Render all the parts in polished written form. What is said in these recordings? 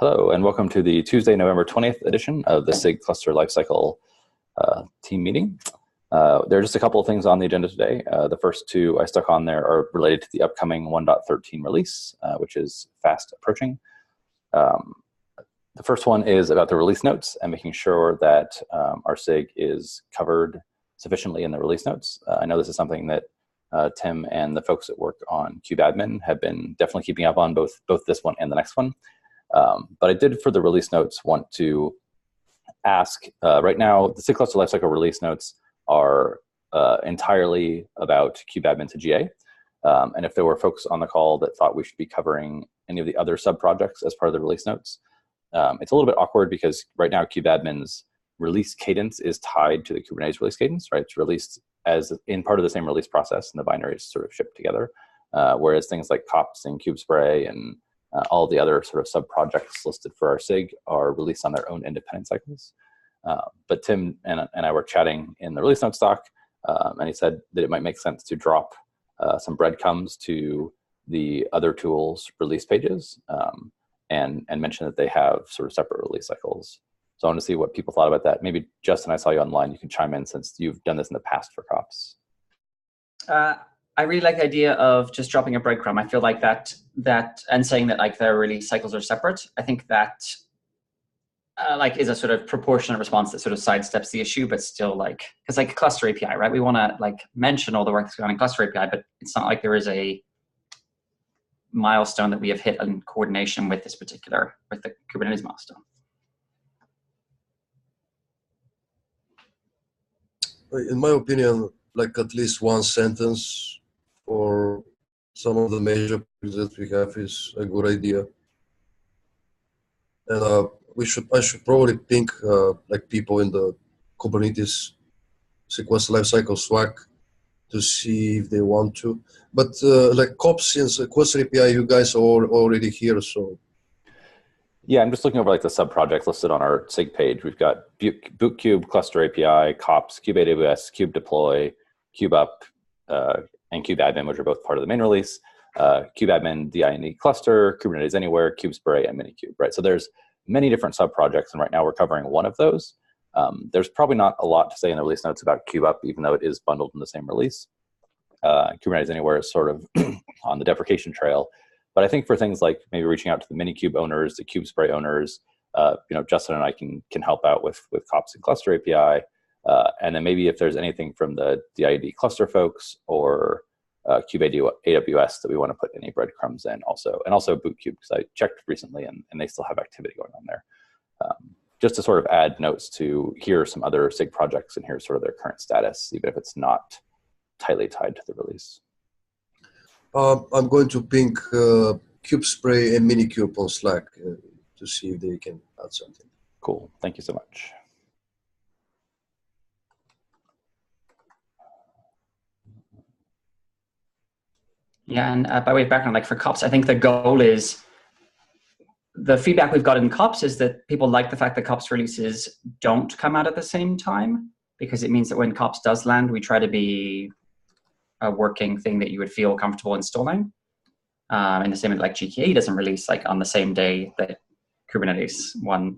Hello, and welcome to the Tuesday, November 20th edition of the SIG Cluster Lifecycle team meeting. There are just a couple of things on the agenda today. The first two I stuck on there are related to the upcoming 1.13 release, which is fast approaching. The first one is about the release notes and making sure that our SIG is covered sufficiently in the release notes. I know this is something that Tim and the folks that work on kubeadmin have been definitely keeping up on, both this one and the next one. But I did, for the release notes, want to ask, right now, the SIG Cluster Lifecycle release notes are entirely about kubeadmin to GA. And if there were folks on the call that thought we should be covering any of the other sub-projects as part of the release notes, it's a little bit awkward because right now kubeadmin's release cadence is tied to the Kubernetes release cadence, right? It's released as in part of the same release process, and the binaries sort of shipped together. Whereas things like kops and kubespray and all the other sort of sub-projects listed for our SIG are released on their own independent cycles. But Tim and I were chatting in the release notes doc, and he said that it might make sense to drop some breadcrumbs to the other tools' release pages and mention that they have sort of separate release cycles. So I want to see what people thought about that. Maybe Justin, I saw you online. You can chime in since you've done this in the past for kops. I really like the idea of just dropping a breadcrumb. I feel like that and saying that like their release cycles are separate. I think that like is a sort of proportionate response that sort of sidesteps the issue, but still like, because like cluster API, right? We want to like mention all the work that's going on in cluster API, but it's not like there is a milestone that we have hit in coordination with this particular, with the Kubernetes milestone. In my opinion, like at least one sentence for some of the major things that we have is a good idea. And I should probably ping like people in the Kubernetes SIG Cluster Lifecycle Slack to see if they want to. But like kops, since Cluster API, you guys are already here, so. Yeah, I'm just looking over like the sub-projects listed on our SIG page. We've got bootkube, cluster API, kops, kubeAWS, kubedeploy, kubeup, and kubeadmin, which are both part of the main release. Kubeadmin, DINE cluster, Kubernetes Anywhere, kubespray, and minikube, right? So there's many different sub-projects, and right now we're covering one of those. There's probably not a lot to say in the release notes about kubeup, even though it is bundled in the same release. Kubernetes Anywhere is sort of on the deprecation trail. But I think for things like maybe reaching out to the minikube owners, the kubespray owners, Justin and I can help out with kops and cluster API. And then maybe if there's anything from the DID cluster folks or kubeAWS that we want to put any breadcrumbs in also, and also bootkube, because I checked recently and they still have activity going on there. Just to sort of add notes to here are some other SIG projects and here's sort of their current status, even if it's not tightly tied to the release. I'm going to ping kubespray and minikube on Slack to see if they can add something. Cool, thank you so much. Yeah, and by way of background, like for kops, I think the goal is, the feedback we've got in kops is that people like the fact that kops releases don't come out at the same time, because it means that when kops does land, we try to be a working thing that you would feel comfortable installing. In the same way, like GKE doesn't release like on the same day that Kubernetes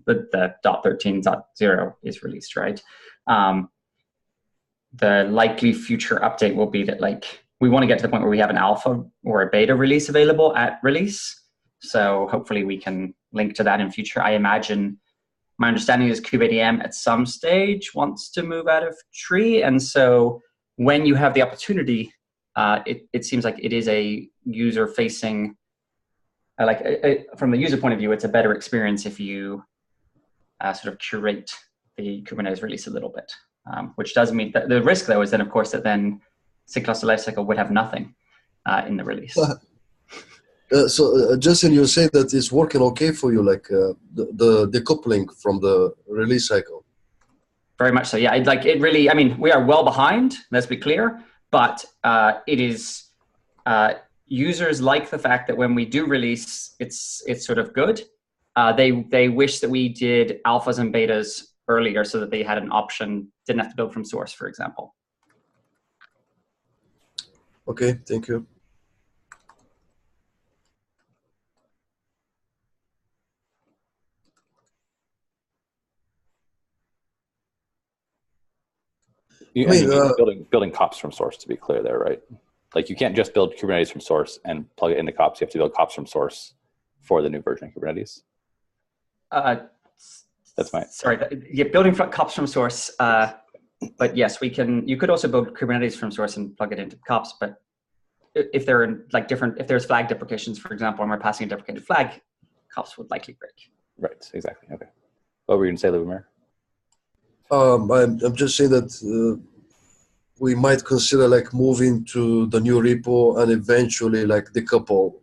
the 13.0 is released, right? The likely future update will be that like, we want to get to the point where we have an alpha or a beta release available at release. So hopefully we can link to that in future. I imagine, my understanding is kubeadm at some stage wants to move out of tree. And so when you have the opportunity, it seems like it is a user-facing, from the user point of view, it's a better experience if you sort of curate the Kubernetes release a little bit, which does mean that the risk, though, is then, of course, that then SIG Cluster Lifecycle would have nothing in the release. So Justin, you say that it's working okay for you, like the decoupling from the release cycle. Very much so, yeah. It really, I mean, we are well behind, let's be clear, but it is, users like the fact that when we do release, it's sort of good. They wish that we did alphas and betas earlier so that they had an option, didn't have to build from source, for example. Okay, thank you. You mean building kops from source, to be clear there, right? Like you can't just build Kubernetes from source and plug it into kops. You have to build kops from source for the new version of Kubernetes. That's my sorry. Yeah, building kops from source. But yes, we can. You could also build Kubernetes from source and plug it into kops. But if there are like if there's flag deprecations, for example, and we're passing a deprecated flag, kops would likely break. Right. Exactly. Okay. What were you going to say, Lubomir? I'm just saying that we might consider like moving to the new repo and eventually like decouple.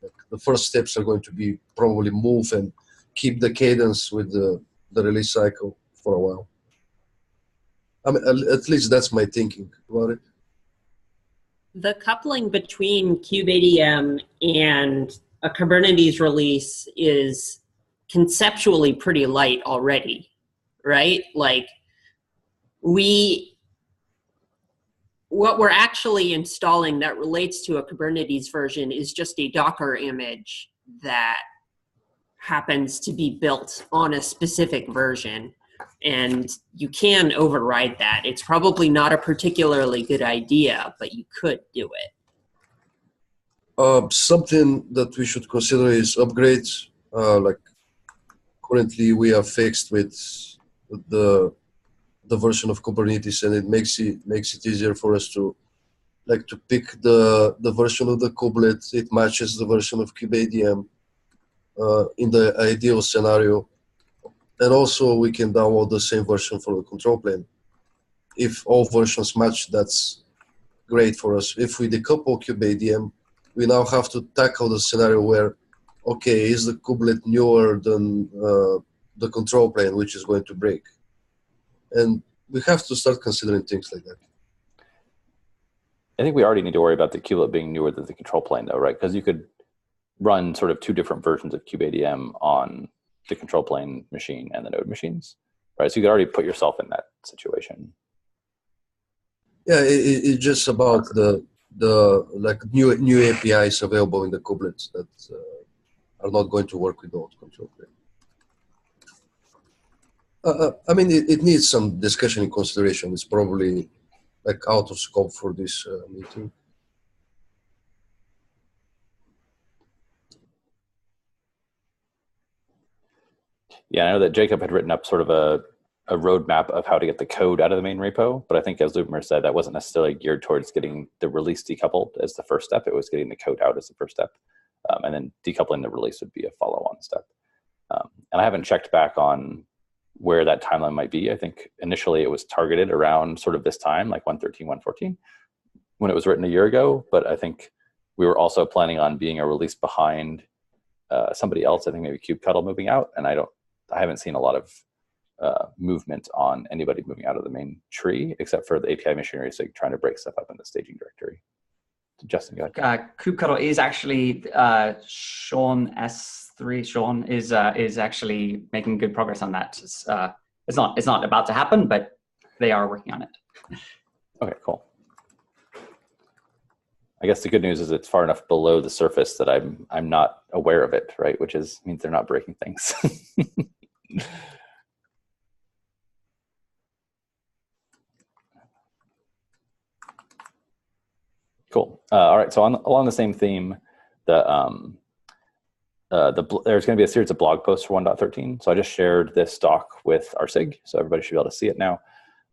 Like the first steps are going to be probably move and keep the cadence with the release cycle for a while. I mean, at least that's my thinking about it. The coupling between kubeadm and a Kubernetes release is conceptually pretty light already, right? Like what we're actually installing that relates to a Kubernetes version is just a Docker image that happens to be built on a specific version. And you can override that. It's probably not a particularly good idea, but you could do it. Something that we should consider is upgrades. Like currently we are fixed with the version of Kubernetes, and it makes it easier for us to pick the version of the kubelet. It matches the version of kubeadm in the ideal scenario, and also we can download the same version for the control plane. If all versions match, that's great for us. If we decouple kubeadm, we now have to tackle the scenario where, okay, is the kubelet newer than the control plane, which is going to break? And we have to start considering things like that. I think we already need to worry about the kubelet being newer than the control plane, though, right? Because you could run sort of two different versions of kubeadm on the control plane machine and the node machines, right? So you could already put yourself in that situation. Yeah, it's just about the like new APIs available in the kubelets that are not going to work with the old control plane. I mean, it needs some discussion and consideration. It's probably like out of scope for this meeting. Yeah, I know that Jacob had written up sort of a roadmap of how to get the code out of the main repo, but I think as Lubomir said, that wasn't necessarily geared towards getting the release decoupled as the first step. It was getting the code out as the first step, and then decoupling the release would be a follow-on step. And I haven't checked back on where that timeline might be. I think initially it was targeted around sort of this time, like 1.13, 1.14, when it was written a year ago, but I think we were also planning on being a release behind somebody else. I think maybe kubectl moving out, and I haven't seen a lot of movement on anybody moving out of the main tree, except for the API machinery SIG trying to break stuff up in the staging directory. Justin, go ahead. kubectl is actually Sean S3. Sean is actually making good progress on that. It's not about to happen, but they are working on it. Okay, cool. I guess the good news is it's far enough below the surface that I'm not aware of it, right? Which means they're not breaking things. Cool. All right. So along the same theme, there's going to be a series of blog posts for 1.13. So I just shared this doc with our SIG, so everybody should be able to see it now.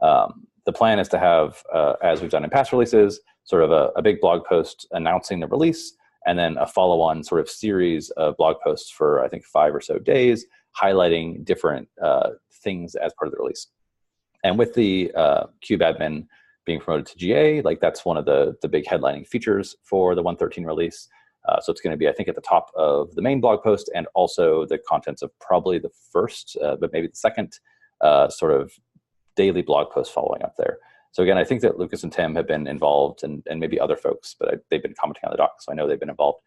The plan is to have, as we've done in past releases, sort of a big blog post announcing the release, and then a follow-on sort of series of blog posts for, I think, 5 or so days, highlighting different things as part of the release. And with the kubeadmin being promoted to GA, like that's one of the big headlining features for the 1.13 release. So it's going to be, I think, at the top of the main blog post, and also the contents of probably the first, but maybe the second sort of daily blog post following up there. So again, I think that Lucas and Tim have been involved, and maybe other folks, but they've been commenting on the doc, so I know they've been involved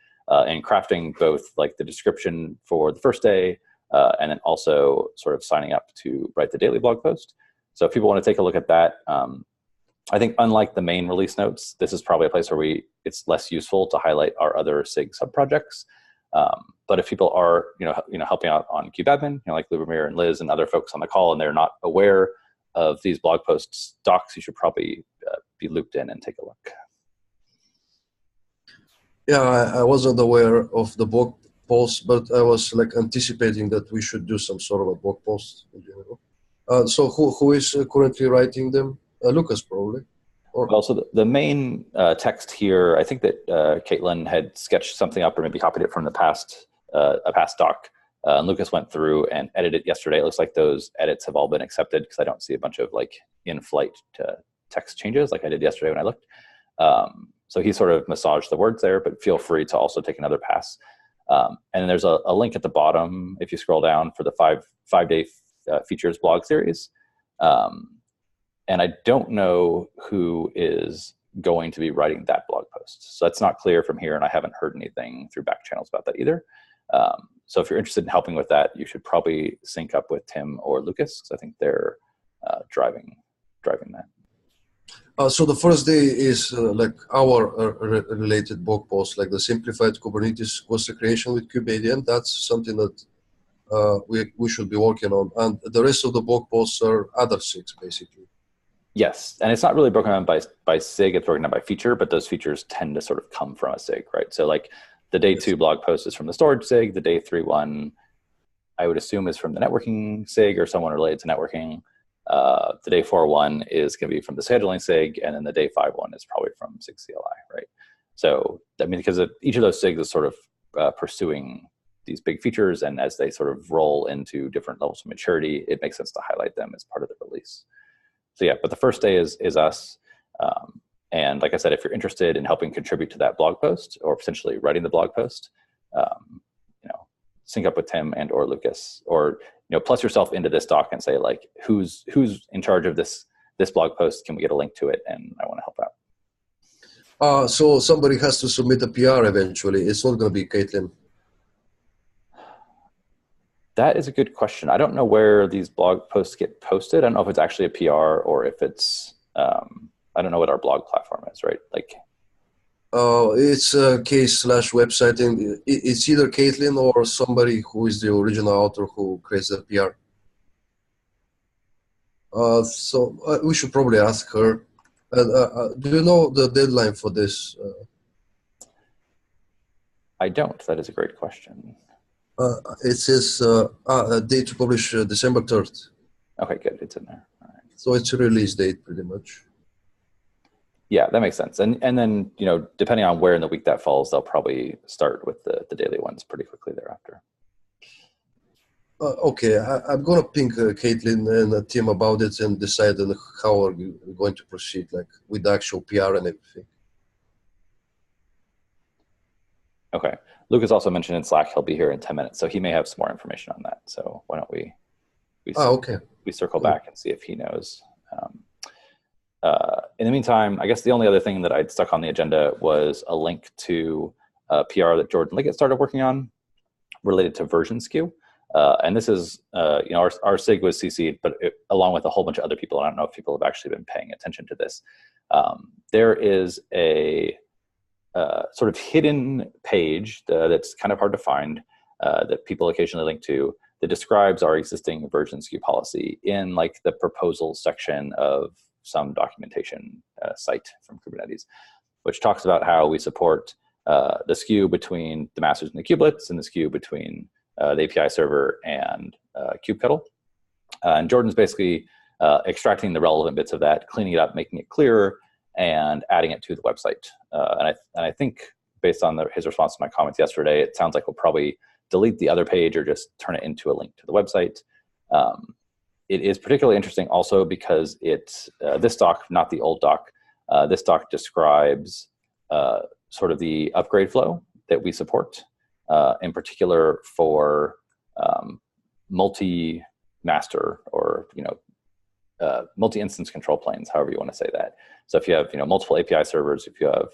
in crafting both like the description for the first day, and then also sort of signing up to write the daily blog post. So if people want to take a look at that, I think unlike the main release notes, this is probably a place where it's less useful to highlight our other SIG subprojects. But if people are, helping out on kubeadmin, like Lubomir and Liz and other folks on the call, and they're not aware of these blog posts docs, you should probably be looped in and take a look. Yeah, I wasn't aware of the blog post, but I was like anticipating that we should do some sort of a blog post in general. So who is currently writing them? Lucas, probably. Or Well, so the main text here, I think that Caitlin had sketched something up or maybe copied it from the past, a past doc. And Lucas went through and edited it yesterday. It looks like those edits have all been accepted because I don't see a bunch of like in-flight text changes like I did yesterday when I looked. So he sort of massaged the words there, but feel free to also take another pass. And then there's a link at the bottom if you scroll down for the five-day features blog series. And I don't know who is going to be writing that blog post. So that's not clear from here, and I haven't heard anything through back channels about that either. So if you're interested in helping with that, you should probably sync up with Tim or Lucas, because I think they're driving that. So the first day is like our related blog post, like the simplified Kubernetes cluster creation with KubeADN. That's something that we should be working on. And the rest of the blog posts are other SIGs, basically. Yes, and it's not really broken down by SIG, it's broken down by feature, but those features tend to sort of come from a SIG, right? So like the day 2 blog post is from the storage SIG, the day 3 one, I would assume is from the networking SIG or someone related to networking. The day 4 one is going to be from the scheduling SIG, and then the day 5 one is probably from SIG CLI, right? So, I mean, because each of those SIGs is sort of pursuing these big features, and as they sort of roll into different levels of maturity, it makes sense to highlight them as part of the release. So yeah, but the first day is us. And like I said, if you're interested in helping contribute to that blog post or potentially writing the blog post, sync up with Tim and or Lucas, or plus yourself into this doc and say like, who's in charge of this blog post? Can we get a link to it? And I want to help out. So somebody has to submit a PR eventually. It's not going to be Caitlin. That is a good question. I don't know where these blog posts get posted. I don't know if it's actually a PR or if it's, I don't know what our blog platform is, right? Like, it's a case/website, and it's either Caitlin or somebody who is the original author who creates the PR. So we should probably ask her. Do you know the deadline for this? I don't. That is a great question. It says date to publish December 3rd. Okay, good. It's in there. All right. So it's a release date pretty much. Yeah, that makes sense. And then, depending on where in the week that falls, they'll probably start with the daily ones pretty quickly thereafter. Okay, I'm going to ping Caitlin and Tim about it and decide on how are we going to proceed, like with the actual PR and everything. Okay. Lucas also mentioned in Slack he'll be here in 10 minutes, so he may have some more information on that. So why don't we circle back and see if he knows. In the meantime, I guess the only other thing that I'd stuck on the agenda was a link to a PR that Jordan Liggett started working on related to version skew. And this is, our SIG was CC'd, but along with a whole bunch of other people. I don't know if people have actually been paying attention to this. There is a sort of hidden page that's kind of hard to find that people occasionally link to that describes our existing version skew policy in like the proposals section of some documentation site from Kubernetes, which talks about how we support the skew between the masters and the kubelets and the skew between the API server and kubectl. And Jordan's basically extracting the relevant bits of that, cleaning it up, making it clearer, and adding it to the website. And I think based on his response to my comments yesterday, it sounds like we'll probably delete the other page or just turn it into a link to the website. It is particularly interesting also because it's this doc, not the old doc. This doc describes sort of the upgrade flow that we support, in particular for multi-master or multi-instance control planes, however you want to say that. So if you have multiple API servers, if you have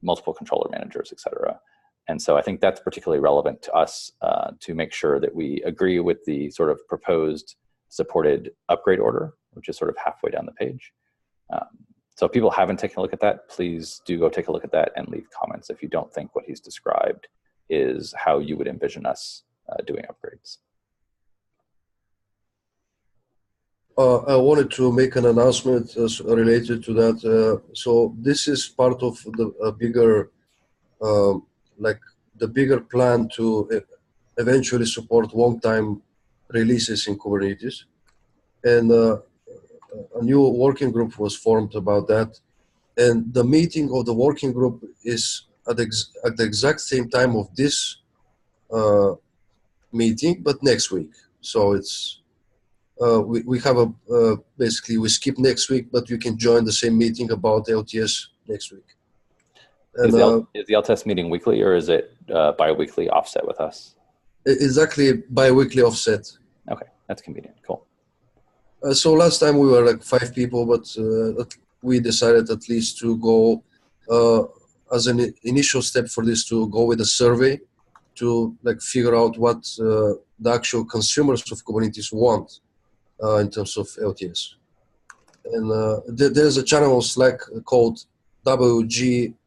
multiple controller managers, et cetera. And so I think that's particularly relevant to us to make sure that we agree with the sort of proposed supported upgrade order, which is sort of halfway down the page. So if people haven't taken a look at that, please do go take a look at that and leave comments if you don't think what he's described is how you would envision us doing upgrades. I wanted to make an announcement related to that. So this is part of the bigger, like the bigger plan to eventually support long-time releases in Kubernetes. And a new working group was formed about that. And the meeting of the working group is at the exact same time of this meeting, but next week. So it's we have a basically we skip next week, but you can join the same meeting about LTS next week. And is the LTS meeting weekly, or is it bi-weekly offset with us? Exactly, bi-weekly offset. Okay, that's convenient. Cool. So last time we were like 5 people, but we decided at least to go as an initial step for this to go with a survey to like figure out what the actual consumers of Kubernetes want in terms of LTS. And there's a channel on Slack called WG/-LTS.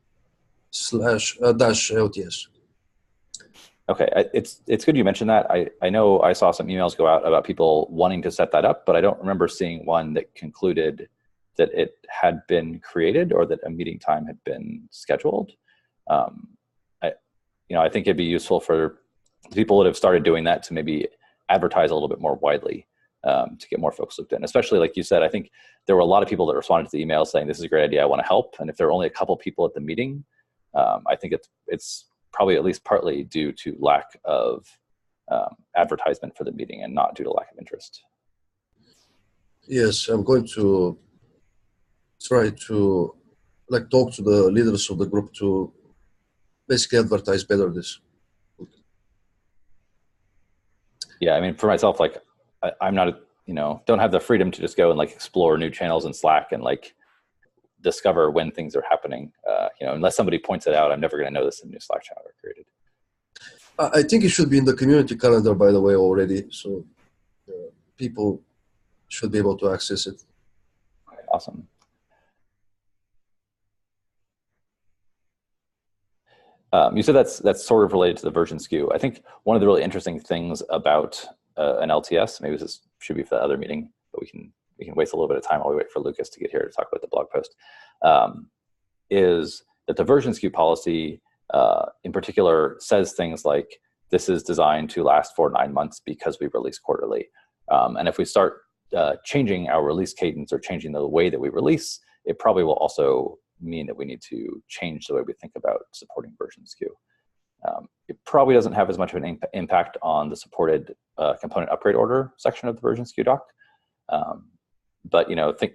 Okay, it's good you mentioned that. I know I saw some emails go out about people wanting to set that up, but I don't remember seeing one that concluded that it had been created or that a meeting time had been scheduled. I think it'd be useful for the people that have started doing that to maybe advertise a little bit more widely to get more folks looped in. Especially like you said, I think there were a lot of people that responded to the email saying, this is a great idea, I want to help. And if there are only a couple people at the meeting, I think it's probably at least partly due to lack of advertisement for the meeting and not due to lack of interest. Yes, I'm going to try to like talk to the leaders of the group to basically advertise better this. Yeah, I mean, for myself, like I'm not, don't have the freedom to just go and like explore new channels in Slack and like discover when things are happening. Unless somebody points it out, I'm never going to know this in a new Slack channel I created. I think it should be in the community calendar, by the way, already. So people should be able to access it. Okay, awesome. You said that's sort of related to the version skew. I think one of the really interesting things about an LTS, maybe this should be for the other meeting, but we can waste a little bit of time while we wait for Lucas to get here to talk about the blog post, is that the version skew policy in particular says things like, this is designed to last for 9 months because we release quarterly. And if we start changing our release cadence or changing the way that we release, it probably will also mean that we need to change the way we think about supporting version skew. It probably doesn't have as much of an impact on the supported component upgrade order section of the version skew doc. But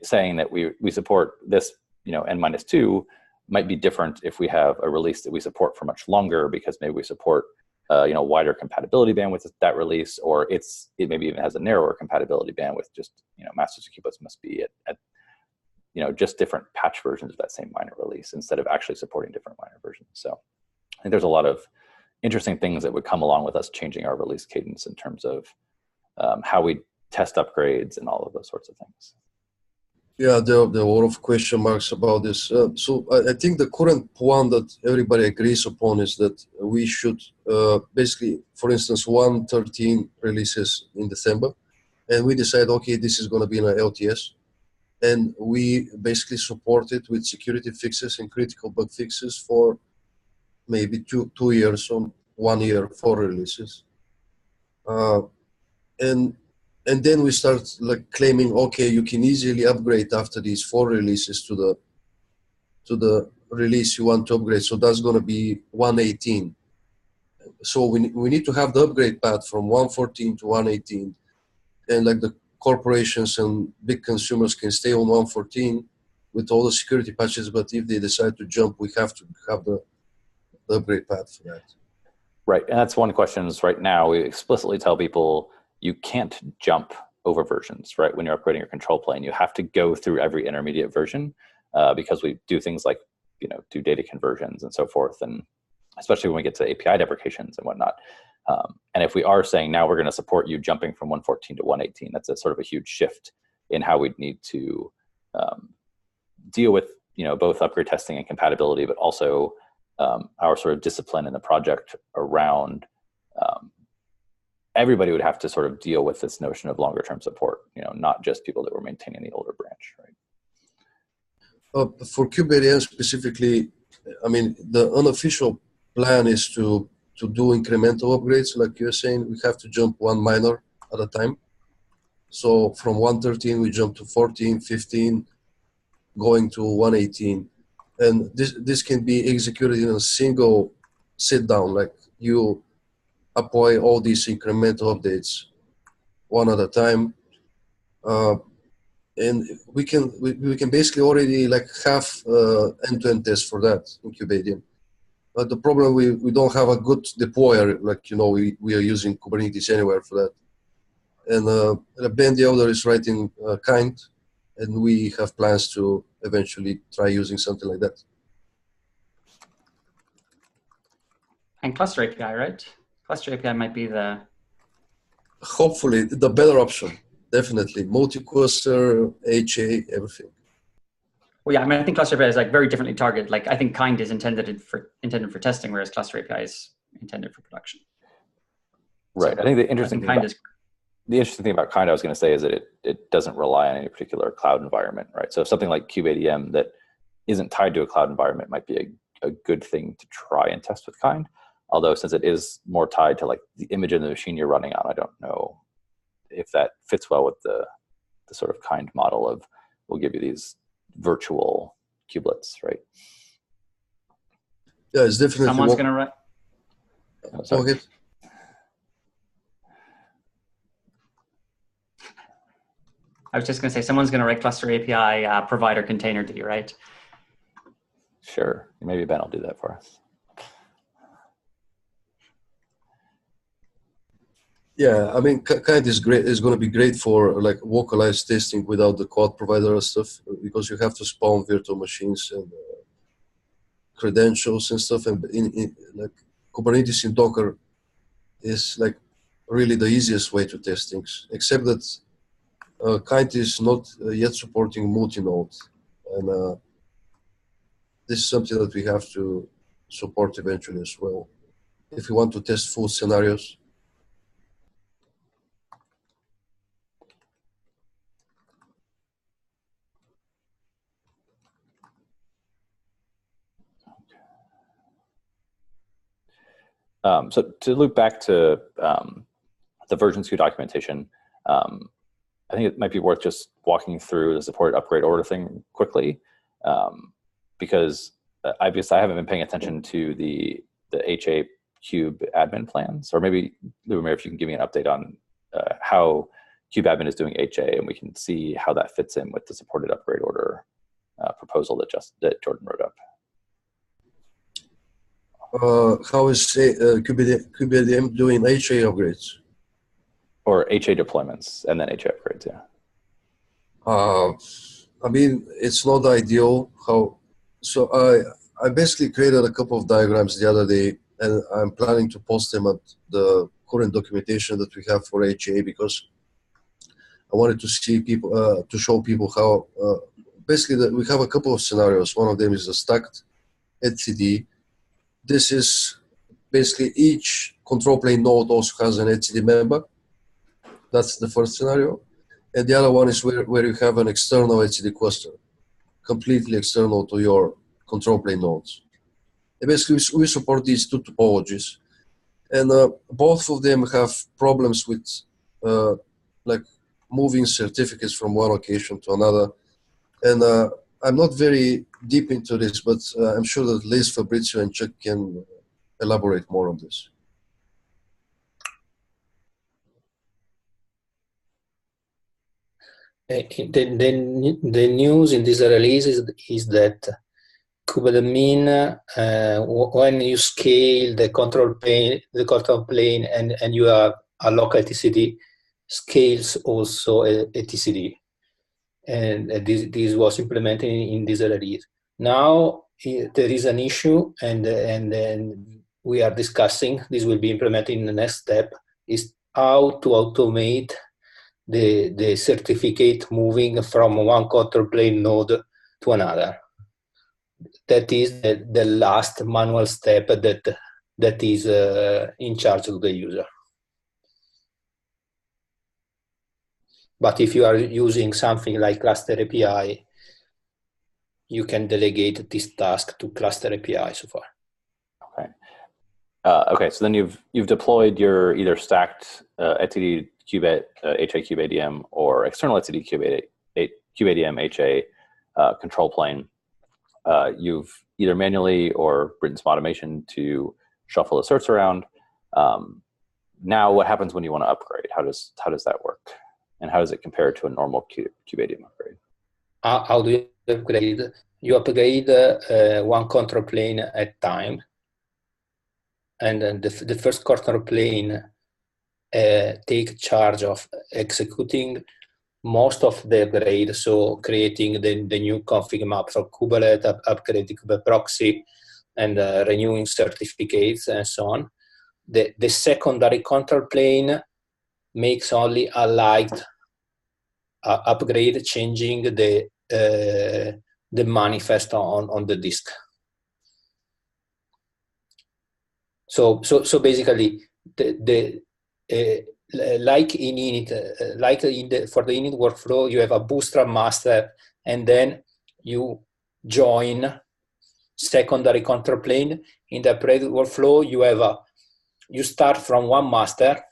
saying that we support this n-2 might be different if we have a release that we support for much longer, because maybe we support wider compatibility bandwidth with that release, or it maybe even has a narrower compatibility bandwidth. Just masters and kubeletts must be at just different patch versions of that same minor release instead of actually supporting different minor versions. So I think there's a lot of interesting things that would come along with us changing our release cadence in terms of how we test upgrades and all of those sorts of things. Yeah, there are a lot of question marks about this. So I think the current one that everybody agrees upon is that we should basically, for instance, 1.13 releases in December, and we decide, okay, this is going to be in an LTS, and we basically support it with security fixes and critical bug fixes for maybe two years or 1 year, 4 releases. And then we start like claiming, okay, you can easily upgrade after these 4 releases to the release you want to upgrade. So that's going to be 1.18. So we need to have the upgrade path from 1.14 to 1.18, and like the corporations and big consumers can stay on 1.14 with all the security patches. But if they decide to jump, we have to have the upgrade path for that. Right, and that's one question. Is right now we explicitly tell people, you can't jump over versions, right? When you're upgrading your control plane, you have to go through every intermediate version because we do things like, do data conversions and so forth. And especially when we get to API deprecations and whatnot. And if we are saying now we're going to support you jumping from 1.14 to 1.18, that's a sort of a huge shift in how we'd need to deal with, both upgrade testing and compatibility, but also our sort of discipline in the project around everybody would have to sort of deal with this notion of longer term support, not just people that were maintaining the older branch, right? For KubeADM specifically, I mean, the unofficial plan is to do incremental upgrades, like you're saying. We have to jump one minor at a time. So from 113, we jump to 14, 15, going to 118. And this can be executed in a single sit down, like you apply all these incremental updates one at a time. And we can basically already like have end-to-end tests for that in KubeADM. But the problem, we don't have a good deployer, like, we are using Kubernetes anywhere for that. And Ben, the other, is writing kind, and we have plans to eventually try using something like that. And cluster API, right? Cluster API might be the... Hopefully, the better option. Definitely. Multi-cluster, HA, everything. Well, yeah, I mean, I think cluster API is like very differently targeted. Like, I think kind is intended for testing, whereas cluster API is intended for production. Right. So I think the interesting thing about kind, I was going to say, is that it doesn't rely on any particular cloud environment, right? So something like KubeADM that isn't tied to a cloud environment might be a good thing to try and test with kind. Although since it is more tied to like the image of the machine you're running on, I don't know if that fits well with the sort of kind model of, we'll give you these virtual kubelets, right? Yeah, it's definitely... Someone's going to write... Okay. I was just going to say, someone's going to write cluster API provider container to you, right? Sure. Maybe Ben will do that for us. Yeah, I mean, kind is great. It's going to be great for like localized testing without the cloud provider and stuff, because you have to spawn virtual machines and credentials and stuff. And in like Kubernetes in Docker is like really the easiest way to test things, except that kind is not yet supporting multi-node, and this is something that we have to support eventually as well, if we want to test full scenarios. So to loop back to the version skew documentation, I think it might be worth just walking through the supported upgrade order thing quickly, because obviously I haven't been paying attention to the HA Cube admin plans, or maybe Lumir, if you can give me an update on how Cube admin is doing HA, and we can see how that fits in with the supported upgrade order proposal that Jordan wrote up. How is KubeADM doing HA upgrades? Or HA deployments and then HA upgrades, yeah. I mean, it's not ideal. So I basically created a couple of diagrams the other day, and I'm planning to post them at the current documentation that we have for HA, because I wanted to see people, to show people how, basically we have a couple of scenarios. One of them is a stacked etcd. This is basically each control plane node also has an etcd member. That's the first scenario. And the other one is where you have an external etcd cluster, completely external to your control plane nodes. And basically, we support these two topologies. And both of them have problems with like moving certificates from one location to another. And I'm not very deep into this, but I'm sure that Liz, Fabrizio, and Chuck can elaborate more on this. The news in this release is that Kubernetes, when you scale the control plane and you have a local TCD, scales also a TCD. And this was implemented in this release. Now there is an issue, and we are discussing, this will be implemented in the next step, is how to automate the certificate moving from one control plane node to another. That is the last manual step that is in charge of the user. But if you are using something like Cluster API, you can delegate this task to Cluster API so far. Okay. Okay, so then you've deployed your either stacked etcd Kube HA Kube ADM or external etcd Kube ADM HA control plane. You've either manually or written some automation to shuffle the certs around. Now, what happens when you want to upgrade? How does that work, and how does it compare to a normal Kube ADM upgrade? How do you upgrade? You upgrade one control plane at a time, and then the first control plane take charge of executing most of the upgrade, so creating the new config map for Kubernetes, upgrading Kube proxy, and renewing certificates and so on. The secondary control plane makes only a light upgrade, changing the manifest on the disk. So basically, like in init, for the init workflow, you have a bootstrap master, and then you join secondary control plane. In the upgrade workflow, you start from one master,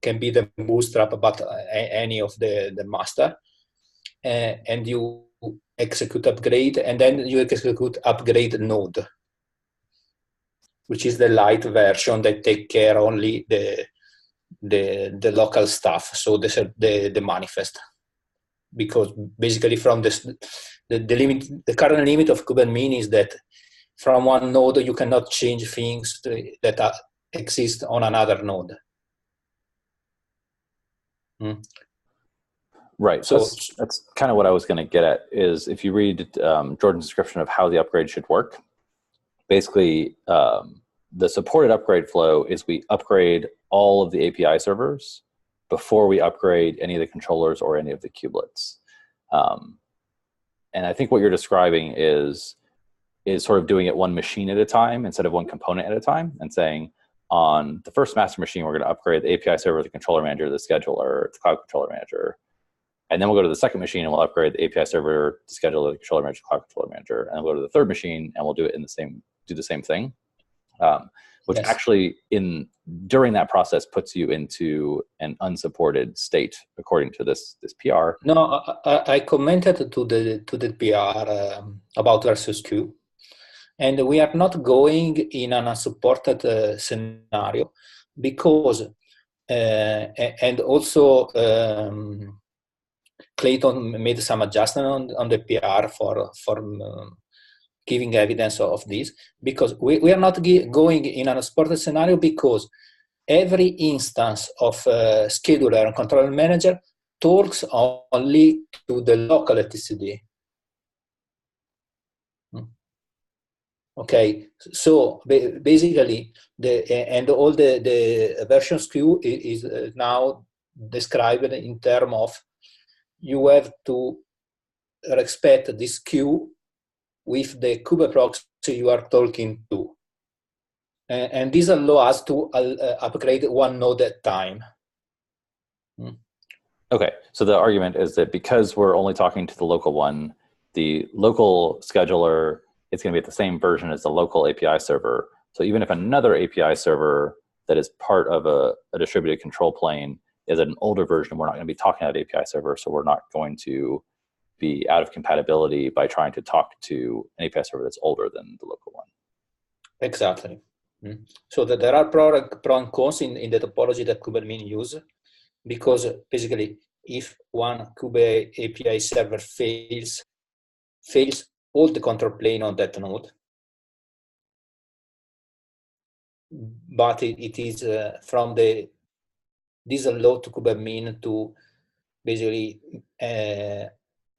can be the bootstrap, but any of the master, and you execute upgrade, and then you execute upgrade node, which is the light version that take care only the local stuff, so the manifest. Because basically from the current limit of Kubernetes is that from one node you cannot change things that exist on another node. Right. So that's kind of what I was going to get at, is if you read Jordan's description of how the upgrade should work, basically the supported upgrade flow is we upgrade all of the API servers before we upgrade any of the controllers or any of the kubelets. And I think what you're describing is sort of doing it one machine at a time instead of one component at a time, and saying on the first master machine, we're going to upgrade the API server, the controller manager, the scheduler, the cloud controller manager. And then we'll go to the second machine and we'll upgrade the API server, the scheduler, the controller manager, cloud controller manager. And then we'll go to the third machine and we'll do it in do the same thing. Which yes, actually during that process puts you into an unsupported state according to this PR. No, I commented to the PR about versus Q, and we are not going in an unsupported scenario because and also Clayton made some adjustment on the PR for giving evidence of this, because we are not going in an unsupported scenario because every instance of scheduler and controller manager talks only to the local etcd. Okay, so basically all the version skew is now described in terms of you have to respect this queue with the Kube proxy you are talking to. And this allows us to upgrade one node at a time. Okay, so the argument is that because we're only talking to the local one, the local scheduler is going to be at the same version as the local API server. So even if another API server that is part of a distributed control plane is an older version, we're not going to be talking about API server, so we're not going to be out of compatibility by trying to talk to an API server that's older than the local one. Exactly. So that there are pro and cons in the topology that Kubernetes use, because basically if one Kube API server fails all the control plane on that node, but it is from this allow to Kubernetes to basically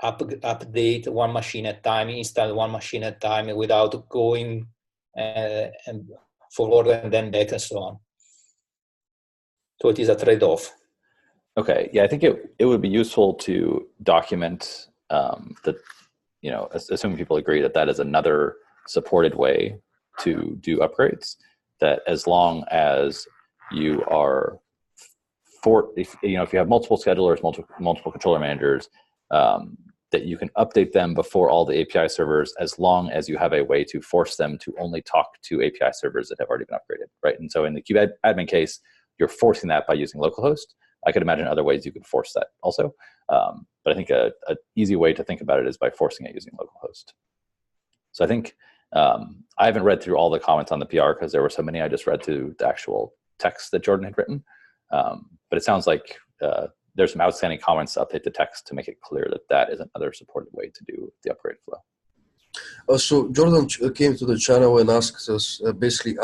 update one machine at a time, install one machine at a time without going and forward and then back and so on. So it is a trade-off. Okay, yeah, I think it would be useful to document that, you know, assuming people agree that that is another supported way to do upgrades, that as long as you are if you have multiple schedulers, multiple controller managers, that you can update them before all the API servers, as long as you have a way to force them to only talk to API servers that have already been upgraded, right? And so in the kubeadmin case, you're forcing that by using localhost. I could imagine other ways you could force that also. But I think a easy way to think about it is by forcing it using localhost. So I think I haven't read through all the comments on the PR because there were so many. I just read through the actual text that Jordan had written. But it sounds like there's some outstanding comments to update the text to make it clear that that is another supported way to do the upgrade flow. So Jordan came to the channel and asked us, basically,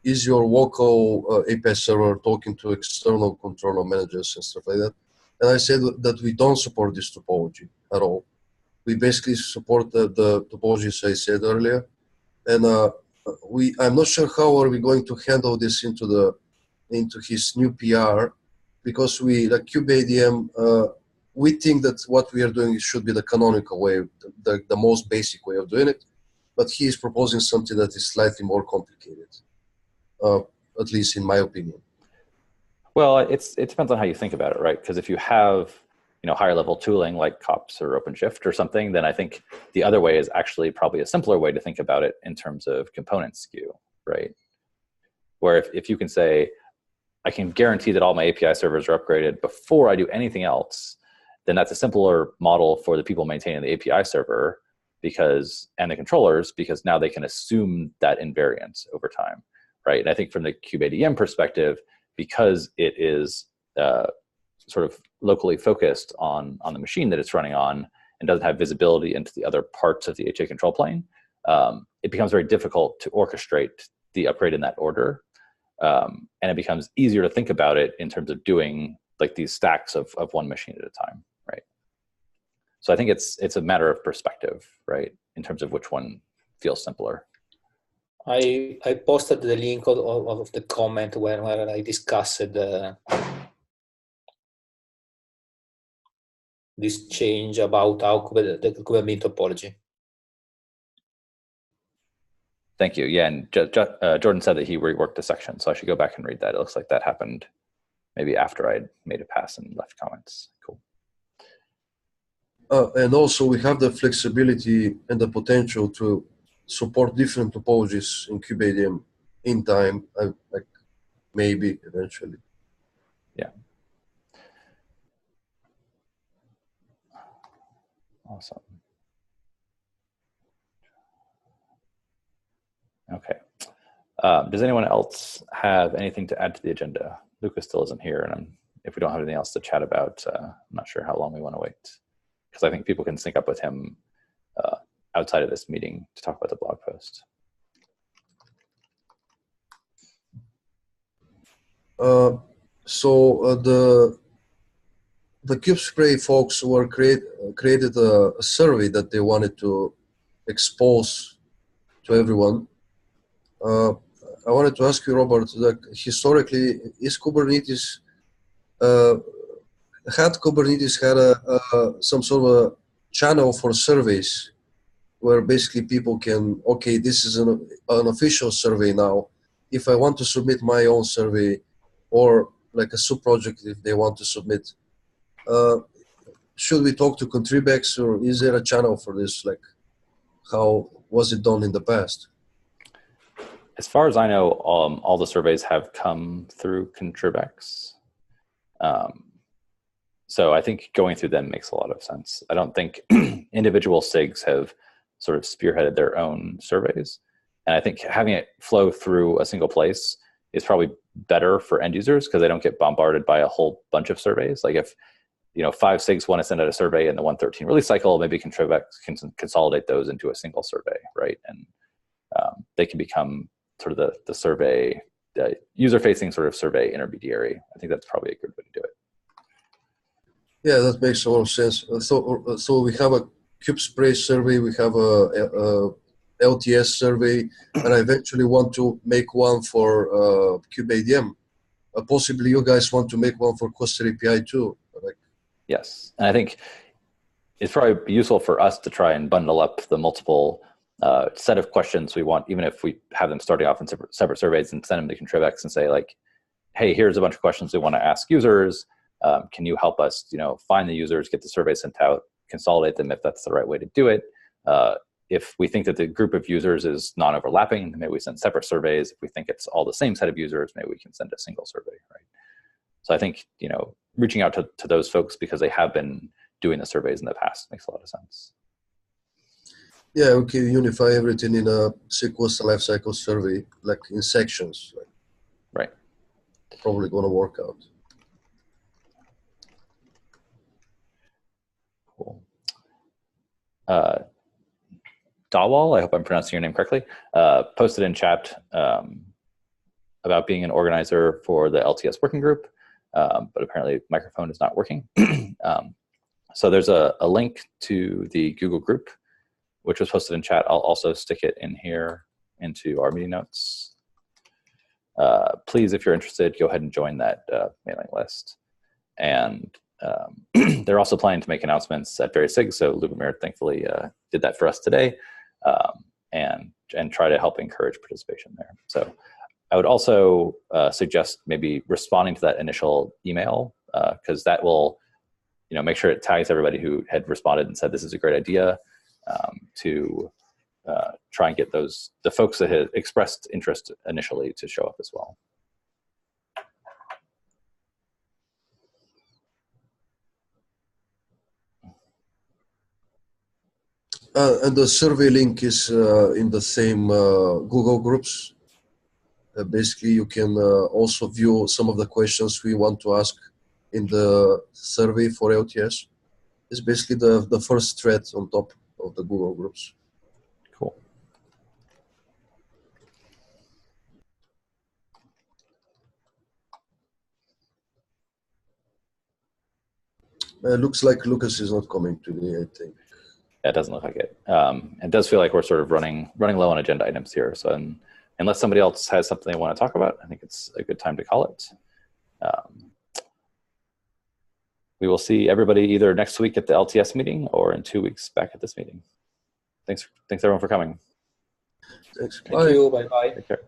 is your local API server talking to external controller managers and stuff like that? And I said that we don't support this topology at all. We basically support the topologies I said earlier. And I'm not sure how are we going to handle this into his new PR, because like kubeadm, we think that what we are doing should be the canonical way, the most basic way of doing it, but he is proposing something that is slightly more complicated, at least in my opinion. Well, it depends on how you think about it, right? Because if you have higher level tooling like COPS or OpenShift or something, then I think the other way is actually probably a simpler way to think about it in terms of component skew, right? Where if you can say, I can guarantee that all my API servers are upgraded before I do anything else, then that's a simpler model for the people maintaining the API server and the controllers, because now they can assume that invariance over time, right? And I think from the kubeadm perspective, because it is sort of locally focused on the machine that it's running on and doesn't have visibility into the other parts of the HA control plane, it becomes very difficult to orchestrate the upgrade in that order. And it becomes easier to think about it in terms of doing like these stacks of one machine at a time, right? So I think it's a matter of perspective, right, in terms of which one feels simpler. I posted the link of the comment where I discussed this change about how the Kubernetes topology. Thank you. Yeah, and Jordan said that he reworked the section, so I should go back and read that. It looks like that happened maybe after I'd made a pass and left comments. Cool. And also we have the flexibility and the potential to support different topologies in kubeadm in time, like maybe eventually. Yeah. Awesome. Okay. Does anyone else have anything to add to the agenda? Lucas still isn't here, and if we don't have anything else to chat about, I'm not sure how long we want to wait, because I think people can sync up with him outside of this meeting to talk about the blog post. The KubeSpray folks were created a survey that they wanted to expose to everyone. I wanted to ask you, Robert, that historically, had Kubernetes had some sort of a channel for surveys where basically people can, okay, this is an official survey now. If I want to submit my own survey, or like a sub-project if they want to submit, should we talk to contribexes, or is there a channel for this? Like, how was it done in the past? As far as I know, all the surveys have come through contribex. So I think going through them makes a lot of sense. I don't think individual SIGs have sort of spearheaded their own surveys. And I think having it flow through a single place is probably better for end users, because they don't get bombarded by a whole bunch of surveys. Like if 5 SIGs want to send out a survey in the 113 release cycle, maybe contribex can consolidate those into a single survey, right? And they can become sort of the survey, the user-facing sort of survey intermediary. I think that's probably a good way to do it. Yeah, that makes a lot of sense. So we have a KubeSpray survey, we have a LTS survey, and I eventually want to make one for kubeadm. Possibly you guys want to make one for Cluster API too. Yes, and I think it's probably useful for us to try and bundle up the multiple set of questions we want, even if we have them starting off in separate surveys, and send them to contribex and say, like, hey, here's a bunch of questions we want to ask users. Can you help us, find the users, get the survey sent out, consolidate them if that's the right way to do it. If we think that the group of users is non-overlapping, then maybe we send separate surveys. If we think it's all the same set of users, maybe we can send a single survey, right? So I think, reaching out to those folks because they have been doing the surveys in the past makes a lot of sense. Yeah, we can unify everything in a sequence lifecycle survey, like in sections. Right. Probably going to work out. Cool. Dawal, I hope I'm pronouncing your name correctly, posted in chat about being an organizer for the LTS working group, but apparently microphone is not working. So there's a link to the Google group, which was posted in chat. I'll also stick it in here into our meeting notes. Please, if you're interested, go ahead and join that mailing list. And they're also planning to make announcements at various SIGs. So Lubomir thankfully did that for us today, and try to help encourage participation there. So I would also suggest maybe responding to that initial email, because that will, make sure it tags everybody who had responded and said this is a great idea, to try and get the folks that had expressed interest initially to show up as well. And the survey link is in the same Google groups. Basically, you can also view some of the questions we want to ask in the survey for LTS. It's basically the first thread on top of the Google groups. Cool. Looks like Lucas is not coming today, I think. Yeah, it doesn't look like it. It does feel like we're sort of running low on agenda items here. So unless somebody else has something they want to talk about, I think it's a good time to call it. We will see everybody either next week at the LTS meeting or in 2 weeks back at this meeting. Thanks everyone for coming. Thanks. Thank you. Bye-bye. Take care.